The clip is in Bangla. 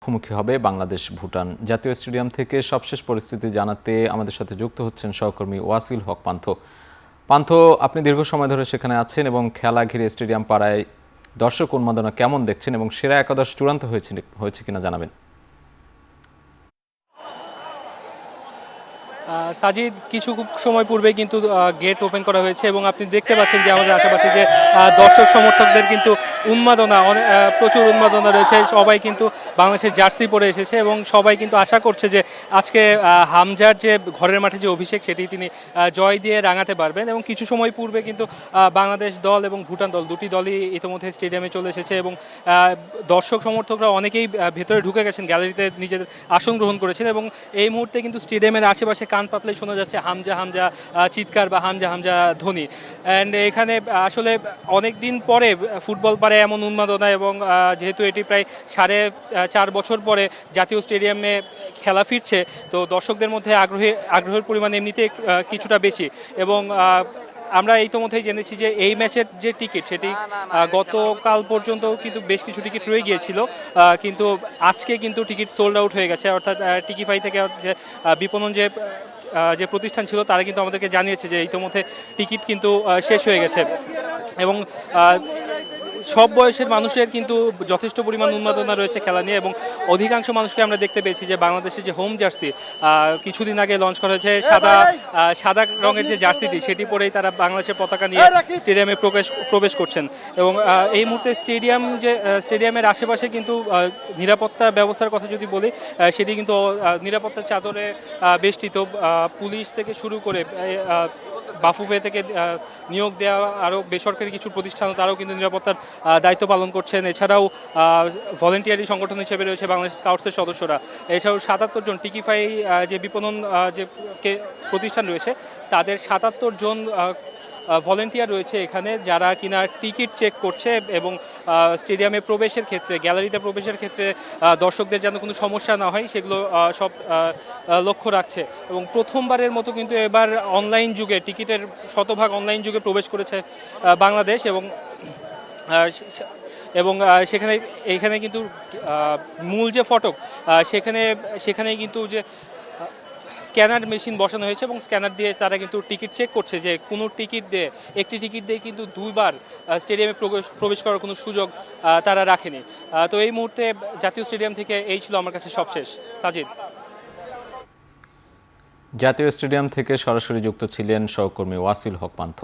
মুখোমুখি হবে বাংলাদেশ ভুটান। জাতীয় স্টেডিয়াম থেকে সবশেষ পরিস্থিতি জানাতে আমাদের সাথে যুক্ত হচ্ছেন সহকর্মী ওয়াসিল হক পান্থ। পান্থ, আপনি দীর্ঘ সময় ধরে সেখানে আছেন এবং খেলা ঘিরে স্টেডিয়াম পাড়ায় দর্শক উন্মাদনা কেমন দেখছেন এবং সেরা একাদশ চূড়ান্ত হয়েছে কিনা জানাবেন। সাজিদ, কিছু সময় পূর্বে কিন্তু গেট ওপেন করা হয়েছে এবং আপনি দেখতে পাচ্ছেন যে আমাদের আশেপাশে যে দর্শক সমর্থকদের কিন্তু উন্মাদনা, প্রচুর উন্মাদনা রয়েছে। সবাই কিন্তু বাংলাদেশের জার্সি পরে এসেছে এবং সবাই কিন্তু আশা করছে যে আজকে হামজার যে ঘরের মাঠে যে অভিষেক সেটি তিনি জয় দিয়ে রাঙাতে পারবেন। এবং কিছু সময় পূর্বে কিন্তু বাংলাদেশ দল এবং ভুটান দল দুটি দলই ইতিমধ্যে স্টেডিয়ামে চলে এসেছে এবং দর্শক সমর্থকরা অনেকেই ভেতরে ঢুকে গেছেন, গ্যালারিতে নিজেদের আসন গ্রহণ করেছেন এবং এই মুহূর্তে কিন্তু স্টেডিয়ামের আশেপাশে কান পাতলেই শোনা যাচ্ছে হামজা হামজা চিৎকার বা হামজা হামজা ধ্বনি। অ্যান্ড এখানে আসলে অনেক দিন পরে ফুটবল পারে এমন উন্মাদনা এবং যেহেতু এটি প্রায় 4.5 বছর পরে জাতীয় স্টেডিয়ামে খেলা ফিরছে, তো দর্শকদের মধ্যে আগ্রহের পরিমাণ এমনিতে কিছুটা বেশি। এবং আমরা ইতিমধ্যেই জেনেছি যে এই ম্যাচের যে টিকিট সেটি গতকাল পর্যন্ত কিন্তু বেশ কিছু টিকিট রয়ে গিয়েছিল, কিন্তু আজকে কিন্তু টিকিট সোল্ড আউট হয়ে গেছে। অর্থাৎ টিকিফাই থেকে যে বিপণন যে প্রতিষ্ঠান ছিল তারা কিন্তু আমাদেরকে জানিয়েছে যে ইতিমধ্যে টিকিট কিন্তু শেষ হয়ে গেছে এবং সব বয়সের মানুষের কিন্তু যথেষ্ট পরিমাণ উন্মাদনা রয়েছে খেলা নিয়ে। এবং অধিকাংশ মানুষকে আমরা দেখতে পেয়েছি যে বাংলাদেশের যে হোম জার্সি কিছুদিন আগে লঞ্চ করা হয়েছে, সাদা রঙের যে জার্সিটি সেটি পরেই তারা বাংলাদেশের পতাকা নিয়ে স্টেডিয়ামে প্রবেশ করছেন। এবং এই মুহূর্তে স্টেডিয়ামের আশেপাশে কিন্তু নিরাপত্তা ব্যবস্থার কথা যদি বলি, সেটি কিন্তু নিরাপত্তার চাদরে বেষ্টিত। পুলিশ থেকে শুরু করে বাফুফে থেকে নিয়োগ দেওয়া আরও বেসরকারি কিছু প্রতিষ্ঠান তারাও কিন্তু নিরাপত্তার দায়িত্ব পালন করছেন। এছাড়াও ভলেন্টিয়ারি সংগঠন হিসেবে রয়েছে বাংলাদেশ স্কাউটসের সদস্যরা। এছাড়াও 77 জন টিকিফাই যে বিপণন যে প্রতিষ্ঠান রয়েছে তাদের 77 জন ভলেন্টিয়ার রয়েছে এখানে, যারা কিনা টিকিট চেক করছে এবং স্টেডিয়ামে প্রবেশের ক্ষেত্রে, গ্যালারিতে প্রবেশের ক্ষেত্রে দর্শকদের যেন কোনো সমস্যা না হয় সেগুলো সব লক্ষ্য রাখছে। এবং প্রথমবারের মতো কিন্তু এবার অনলাইন যুগে টিকিটের শতভাগ অনলাইন যুগে প্রবেশ করেছে বাংলাদেশ। এবং এইখানে কিন্তু মূল যে ফটক সেখানে কিন্তু যে স্ক্যানার মেশিন বসানো হয়েছে এবং স্ক্যানার দিয়ে তারা কিন্তু টিকিট চেক করছে যে কোনো একটি টিকিট দিয়ে কিন্তু 2বার স্টেডিয়ামে প্রবেশ করার কোনো সুযোগ তারা রাখেনি। তো এই মুহূর্তে জাতীয় স্টেডিয়াম থেকে এই ছিল আমার কাছে সবশেষ। সাজিদ। জাতীয় স্টেডিয়াম থেকে সরাসরি যুক্ত ছিলেন সহকর্মী ওয়াসিল হক পান্থ।